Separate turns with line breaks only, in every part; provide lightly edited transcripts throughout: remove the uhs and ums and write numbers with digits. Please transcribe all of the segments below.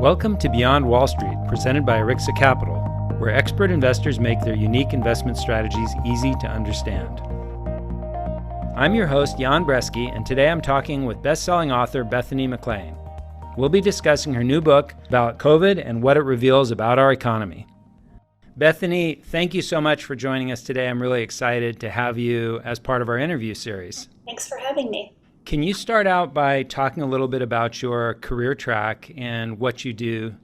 Welcome to Beyond Wall Street, presented by Arixa Capital, where expert investors make their unique investment strategies easy to understand. I'm your host, Jan Brzeski, and today I'm talking with best-selling author Bethany McLean. We'll be discussing her new book about COVID and what it reveals about our economy. Bethany, thank you so much for joining us today. I'm really excited to have you as part of our interview series.
Thanks for having me.
Can you start out by talking a little bit about your career track and what you do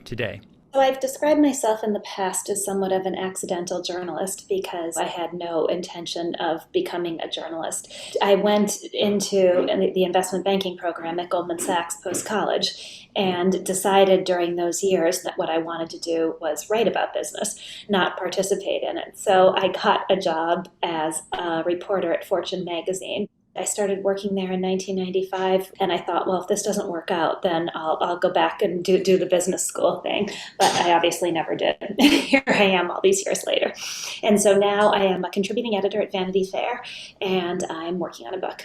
today?
So I've described myself in the past as somewhat of an accidental journalist because I had no intention of becoming a journalist. I went into the investment banking program at Goldman Sachs post-college and decided during those years that what I wanted to do was write about business, not participate in it. So I got a job as a reporter at Fortune magazine. I started working there in 1995, and I thought, well, if this doesn't work out, then I'll go back and do the business school thing. But I obviously never did. Here I am all these years later. And so now I am a contributing editor at Vanity Fair, and I'm working on a book.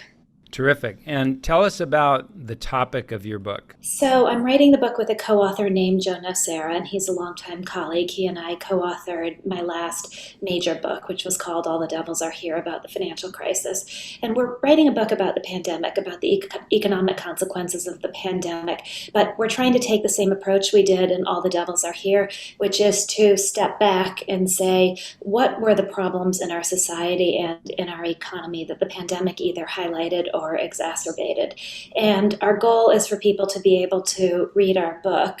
Terrific. And tell us about the topic of your book.
So I'm writing the book with a co-author named Joe Nocera, and he's a longtime colleague. He and I co-authored my last major book, which was called All the Devils Are Here, about the financial crisis. And we're writing a book about the pandemic, about the economic consequences of the pandemic. But we're trying to take the same approach we did in All the Devils Are Here, which is to step back and say, what were the problems in our society and in our economy that the pandemic either highlighted or exacerbated. And our goal is for people to be able to read our book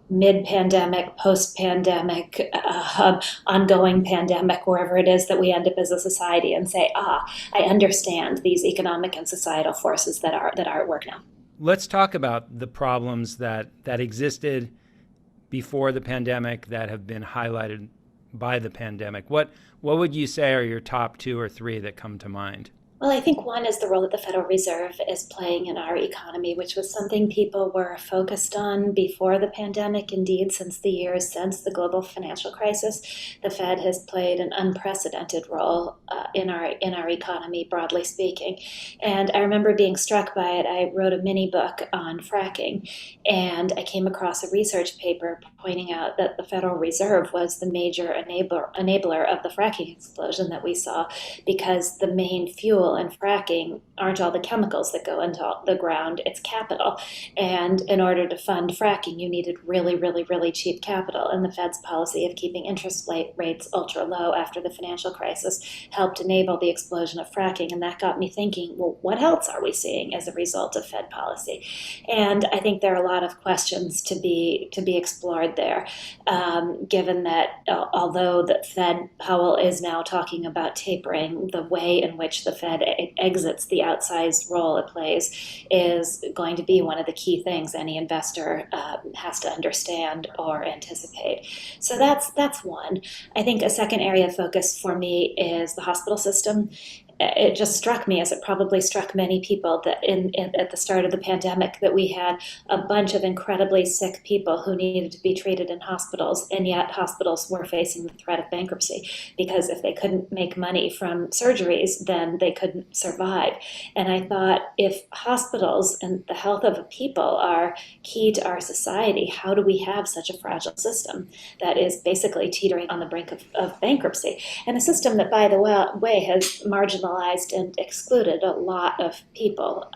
mid-pandemic, post-pandemic, ongoing pandemic, wherever it is that we end up as a society, and say, I understand these economic and societal forces that are at work now.
Let's talk about the problems that existed before the pandemic that have been highlighted by the pandemic. What would you say are your top two or three that come to mind?
Well, I think one is the role that the Federal Reserve is playing in our economy, which was something people were focused on before the pandemic. Indeed, since the years since the global financial crisis, the Fed has played an unprecedented role in our economy, broadly speaking. And I remember being struck by it. I wrote a mini book on fracking, and I came across a research paper pointing out that the Federal Reserve was the major enabler of the fracking explosion that we saw, because the main fuel and fracking aren't all the chemicals that go into the ground, it's capital. And in order to fund fracking, you needed really, really, really cheap capital. And the Fed's policy of keeping interest rates ultra low after the financial crisis helped enable the explosion of fracking. And that got me thinking, well, what else are we seeing as a result of Fed policy? And I think there are a lot of questions to be explored there, given that although the Fed, Powell is now talking about tapering, the way in which the Fed exits the outsized role it plays is going to be one of the key things any investor has to understand or anticipate. So that's one. I think a second area of focus for me is the hospital system. It just struck me, as it probably struck many people, that at the start of the pandemic, that we had a bunch of incredibly sick people who needed to be treated in hospitals, and yet hospitals were facing the threat of bankruptcy, because if they couldn't make money from surgeries, then they couldn't survive. And I thought, if hospitals and the health of people are key to our society, how do we have such a fragile system that is basically teetering on the brink of bankruptcy? And a system that, by the way, has marginalized and excluded a lot of people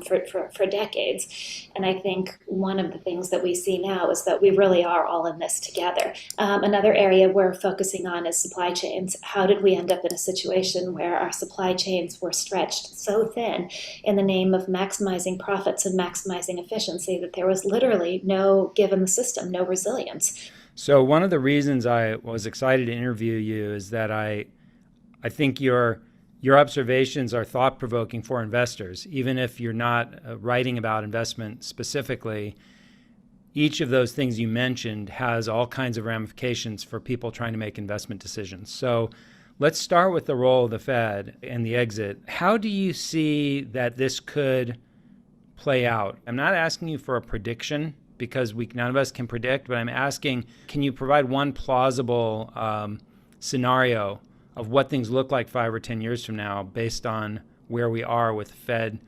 for decades. And I think one of the things that we see now is that we really are all in this together. Another area we're focusing on is supply chains. How did we end up in a situation where our supply chains were stretched so thin in the name of maximizing profits and maximizing efficiency that there was literally no, given the system, no resilience?
So one of the reasons I was excited to interview you is that I think your observations are thought-provoking for investors. Even if you're not writing about investment specifically, each of those things you mentioned has all kinds of ramifications for people trying to make investment decisions. So let's start with the role of the Fed and the exit. How do you see that this could play out? I'm not asking you for a prediction, because none of us can predict, but I'm asking, can you provide one plausible scenario of what things look like 5 or 10 years from now based on where we are with Fed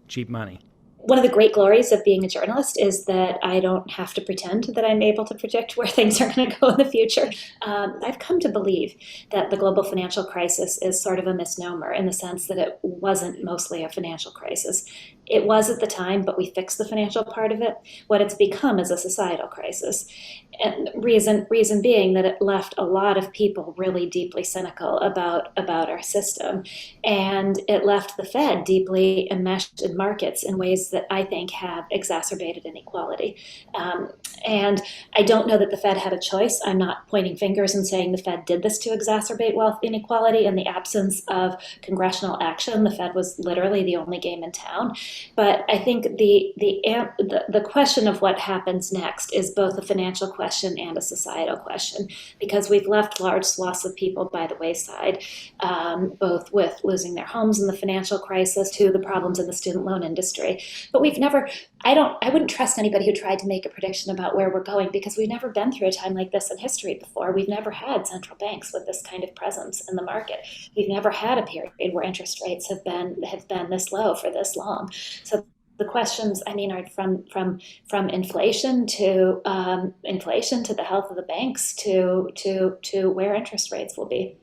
cheap money?
One of the great glories of being a journalist is that I don't have to pretend that I'm able to predict where things are going to go in the future. I've come to believe that the global financial crisis is sort of a misnomer in the sense that it wasn't mostly a financial crisis. It was at the time, but we fixed the financial part of it. What it's become is a societal crisis. And reason being that it left a lot of people really deeply cynical about our system. And it left the Fed deeply enmeshed in markets in ways that I think have exacerbated inequality. And I don't know that the Fed had a choice. I'm not pointing fingers and saying the Fed did this to exacerbate wealth inequality. In the absence of congressional action, the Fed was literally the only game in town. But I think the question of what happens next is both a financial question and a societal question, because we've left large swaths of people by the wayside, both with losing their homes in the financial crisis to the problems in the student loan industry. But I wouldn't trust anybody who tried to make a prediction about where we're going, because we've never been through a time like this in history before. We've never had central banks with this kind of presence in the market. We've never had a period where interest rates have been this low for this long. So the questions, are from inflation to the health of the banks to where interest rates will be.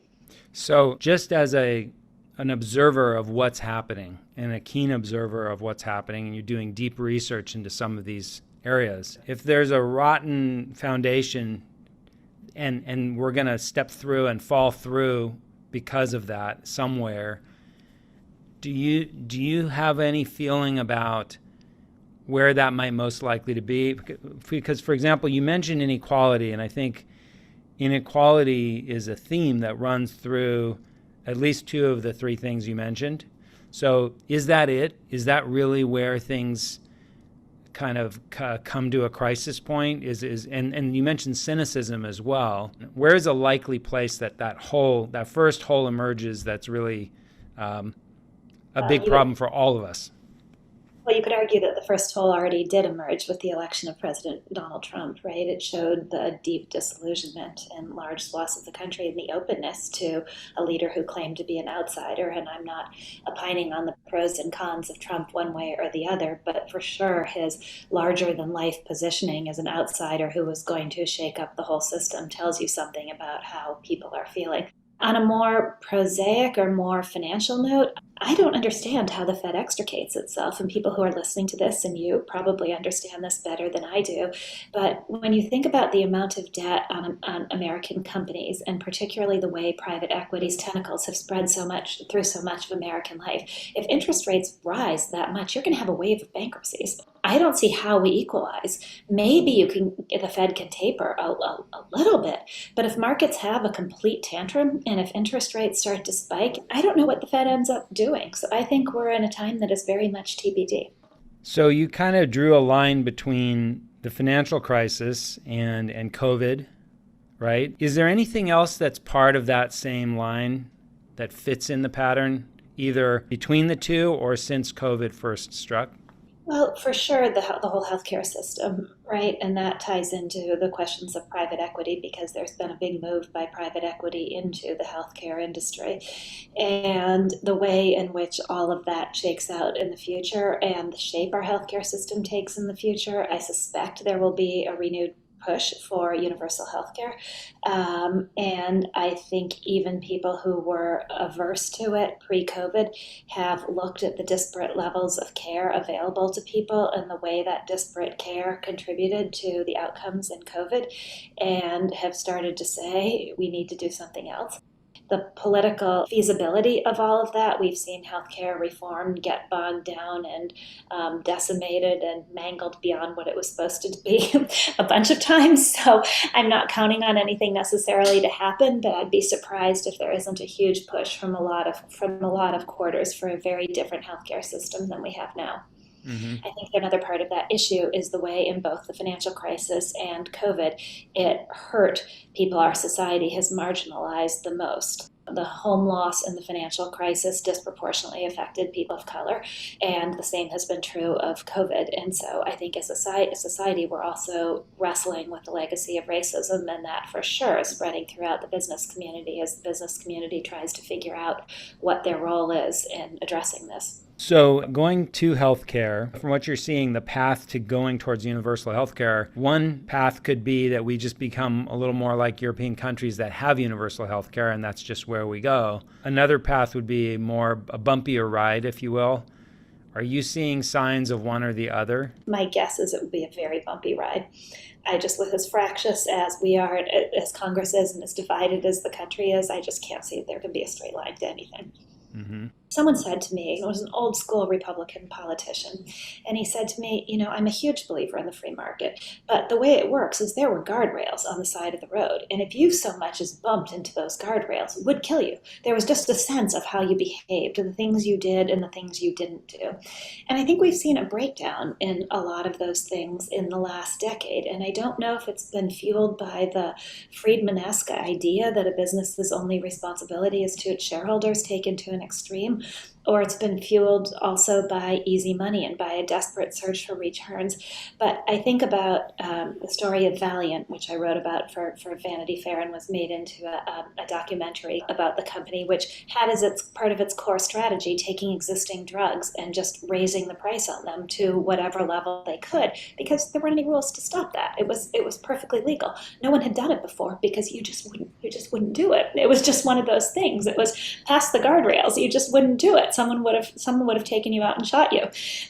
So just as an observer of what's happening and a keen observer of what's happening, and you're doing deep research into some of these areas, if there's a rotten foundation and we're going to step through and fall through because of that somewhere, do you have any feeling about where that might most likely to be? Because, for example, you mentioned inequality, and I think inequality is a theme that runs through at least two of the three things you mentioned. So is that it? Is that really where things kind of come to a crisis point? And you mentioned cynicism as well. Where is a likely place that first hole emerges that's really a big problem for all of us?
Well, you could argue that the first hole already did emerge with the election of President Donald Trump, right? It showed the deep disillusionment in large swaths of the country and the openness to a leader who claimed to be an outsider. And I'm not opining on the pros and cons of Trump one way or the other, but for sure his larger-than-life positioning as an outsider who was going to shake up the whole system tells you something about how people are feeling. On a more prosaic or more financial note, I don't understand how the Fed extricates itself, and people who are listening to this, and you probably understand this better than I do, but when you think about the amount of debt on American companies, and particularly the way private equity's tentacles have spread through so much of American life, if interest rates rise that much, you're going to have a wave of bankruptcies. I don't see how we equalize. Maybe the Fed can taper a little bit, but if markets have a complete tantrum and if interest rates start to spike, I don't know what the Fed ends up doing. So I think we're in a time that is very much TBD.
So you kind of drew a line between the financial crisis and COVID, right? Is there anything else that's part of that same line that fits in the pattern, either between the two or since COVID first struck?
Well, for sure, the whole healthcare system, right? And that ties into the questions of private equity, because there's been a big move by private equity into the healthcare industry. And the way in which all of that shakes out in the future and the shape our healthcare system takes in the future, I suspect there will be a renewed push for universal healthcare. And I think even people who were averse to it pre-COVID have looked at the disparate levels of care available to people and the way that disparate care contributed to the outcomes in COVID, and have started to say we need to do something else. The political feasibility of all of that, we've seen healthcare reform get bogged down and decimated and mangled beyond what it was supposed to be a bunch of times. So I'm not counting on anything necessarily to happen, but I'd be surprised if there isn't a huge push from a lot of quarters for a very different healthcare system than we have now. Mm-hmm. I think another part of that issue is the way in both the financial crisis and COVID, it hurt people our society has marginalized the most. The home loss in the financial crisis disproportionately affected people of color, and the same has been true of COVID. And so I think as a society, we're also wrestling with the legacy of racism, and that for sure is spreading throughout the business community as the business community tries to figure out what their role is in addressing this.
So, going to healthcare, from what you're seeing, the path to going towards universal healthcare, one path could be that we just become a little more like European countries that have universal healthcare, and that's just where we go. Another path would be a bumpier ride, if you will. Are you seeing signs of one or the other?
My guess is it would be a very bumpy ride. I just, with as fractious as we are, as Congress is, and as divided as the country is, I just can't see there can be a straight line to anything.
Mm-hmm.
Someone said to me, it was an old school Republican politician, and he said to me, I'm a huge believer in the free market, but the way it works is there were guardrails on the side of the road, and if you so much as bumped into those guardrails, it would kill you. There was just a sense of how you behaved, the things you did and the things you didn't do. And I think we've seen a breakdown in a lot of those things in the last decade, and I don't know if it's been fueled by the Friedman-esque idea that a business's only responsibility is to its shareholders taken to an extreme, or it's been fueled also by easy money and by a desperate search for returns. But I think about the story of Valiant, which I wrote about for Vanity Fair and was made into a documentary about the company, which had as its part of its core strategy taking existing drugs and just raising the price on them to whatever level they could, because there weren't any rules to stop that. It was perfectly legal. No one had done it before because you just wouldn't do it. It was just one of those things. It was past the guardrails. You just wouldn't do it. Someone would have taken you out and shot you.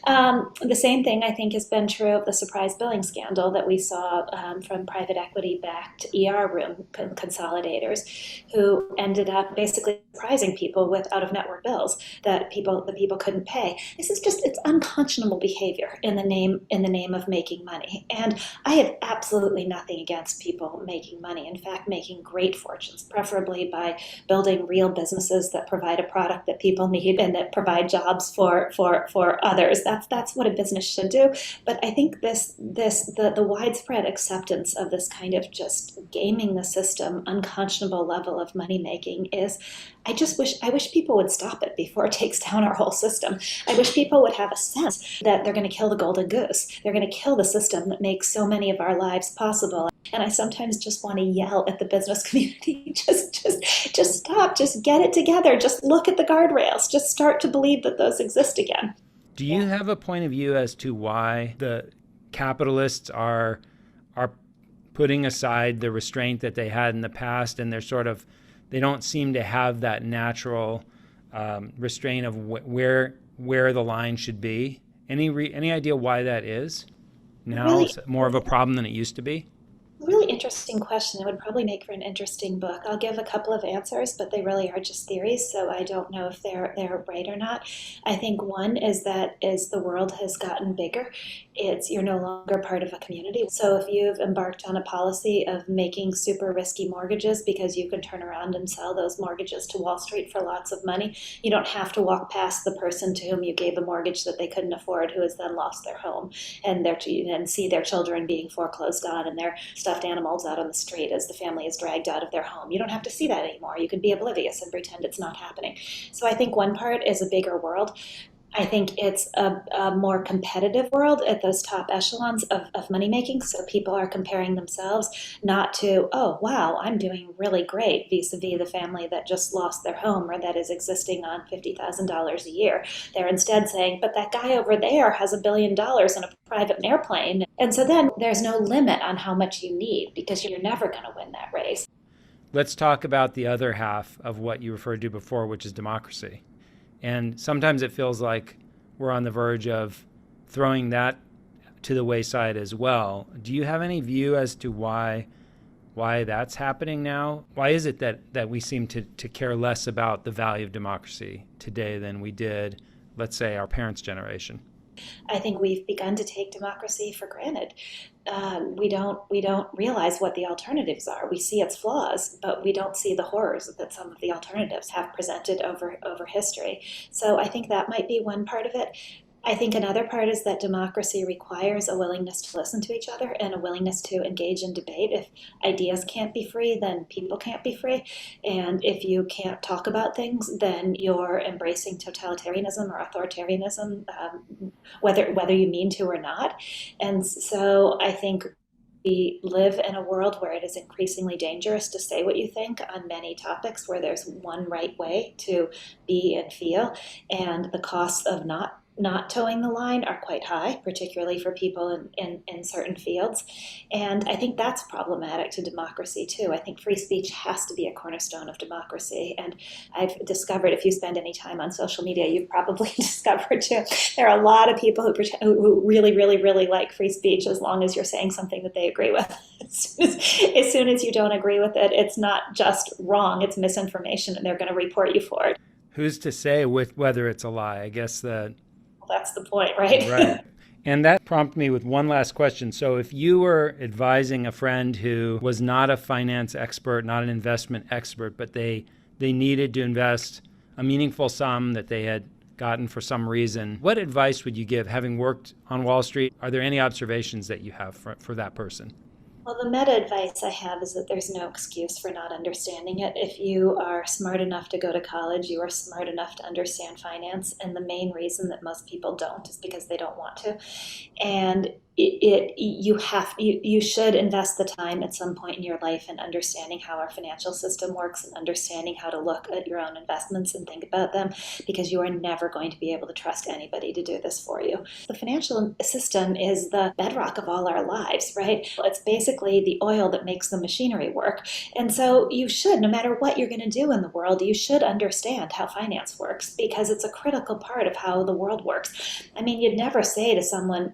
The same thing, I think, has been true of the surprise billing scandal that we saw from private equity-backed ER room consolidators, who ended up basically surprising people with out-of-network bills that the people couldn't pay. It's unconscionable behavior in the name of making money. And I have absolutely nothing against people making money. In fact, making great fortunes, preferably by building real businesses that provide a product that people need and that provide jobs for others. That's what a business should do. But I think the widespread acceptance of this kind of just gaming the system, unconscionable level of money making is, I wish people would stop it before it takes down our whole system. I wish people would have a sense that they're going to kill the golden goose. They're going to kill the system that makes so many of our lives possible. And I sometimes just want to yell at the business community, just stop, just get it together, just look at the guardrails, just start to believe that those exist again.
Do you have a point of view as to why the capitalists are putting aside the restraint that they had in the past, and they don't seem to have that natural restraint of where the line should be? Any idea why that is? Now
Really,
it's more of a problem than it used to be?
really interesting question. It would probably make for an interesting book. I'll give a couple of answers, but they really are just theories, so I don't know if they're right or not. I think one is that as the world has gotten bigger, you're no longer part of a community. So if you've embarked on a policy of making super risky mortgages because you can turn around and sell those mortgages to Wall Street for lots of money, you don't have to walk past the person to whom you gave a mortgage that they couldn't afford, who has then lost their home, and see their children being foreclosed on and their stuffed animals out on the street as the family is dragged out of their home. You don't have to see that anymore. You can be oblivious and pretend it's not happening. So I think one part is a bigger world. I think it's a more competitive world at those top echelons of money making. So people are comparing themselves not to, oh, wow, I'm doing really great vis-a-vis the family that just lost their home or that is existing on $50,000 a year. They're instead saying, but that guy over there has $1 billion in a private airplane. And so then there's no limit on how much you need because you're never going to win that race.
Let's talk about the other half of what you referred to before, which is democracy. And sometimes it feels like we're on the verge of throwing that to the wayside as well. Do you have any view as to why that's happening now? Why is it that we seem to care less about the value of democracy today than we did, let's say, our parents' generation?
I think we've begun to take democracy for granted. We don't realize what the alternatives are. We see its flaws, but we don't see the horrors that some of the alternatives have presented over history. So I think that might be one part of it. I think another part is that democracy requires a willingness to listen to each other and a willingness to engage in debate. If ideas can't be free, then people can't be free. And if you can't talk about things, then you're embracing totalitarianism or authoritarianism, whether you mean to or not. And so I think We live in a world where it is increasingly dangerous to say what you think on many topics where there's one right way to be and feel, and the costs of not towing the line are quite high, particularly for people in certain fields. And I think that's problematic to democracy too. I think free speech has to be a cornerstone of democracy. And I've discovered, if you spend any time on social media, you've probably discovered too, there are a lot of people who really, really, really like free speech as long as you're saying something that they agree with. As soon as you don't agree with it, it's not just wrong, it's misinformation, and they're going to report you for it.
Who's to say whether it's a lie? I guess
that's the point, right?
Right. And that prompted me with one last question. So if you were advising a friend who was not a finance expert, not an investment expert, but they needed to invest a meaningful sum that they had gotten for some reason, what advice would you give, having worked on Wall Street? Are there any observations that you have for that person?
Well, the meta advice I have is that there's no excuse for not understanding it. If you are smart enough to go to college, you are smart enough to understand finance. And the main reason that most people don't is because they don't want to. And you should invest the time at some point in your life in understanding how our financial system works and understanding how to look at your own investments and think about them, because you are never going to be able to trust anybody to do this for you. The financial system is the bedrock of all our lives, right? It's basically the oil that makes the machinery work. And so you should, no matter what you're going to do in the world, you should understand how finance works, because it's a critical part of how the world works. I mean, you'd never say to someone,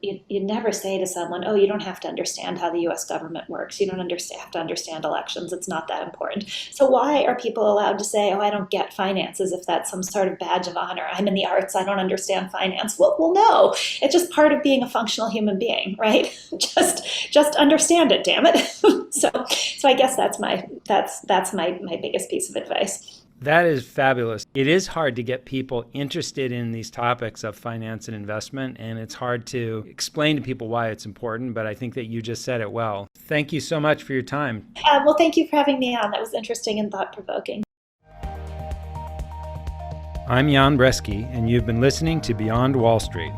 oh, you don't have to understand how the US government works. You don't have to understand elections. It's not that important. So why are people allowed to say, oh, I don't get finance, as if that's some sort of badge of honor? I'm in the arts. I don't understand finance. Well, no, it's just part of being a functional human being, right? just understand it, damn it. So I guess that's my biggest piece of advice.
That is fabulous. It is hard to get people interested in these topics of finance and investment, and it's hard to explain to people why it's important, but I think that you just said it well. Thank you so much for your time.
Well, thank you for having me on. That was interesting and thought-provoking.
I'm Jan Brzeski, and you've been listening to Beyond Wall Street.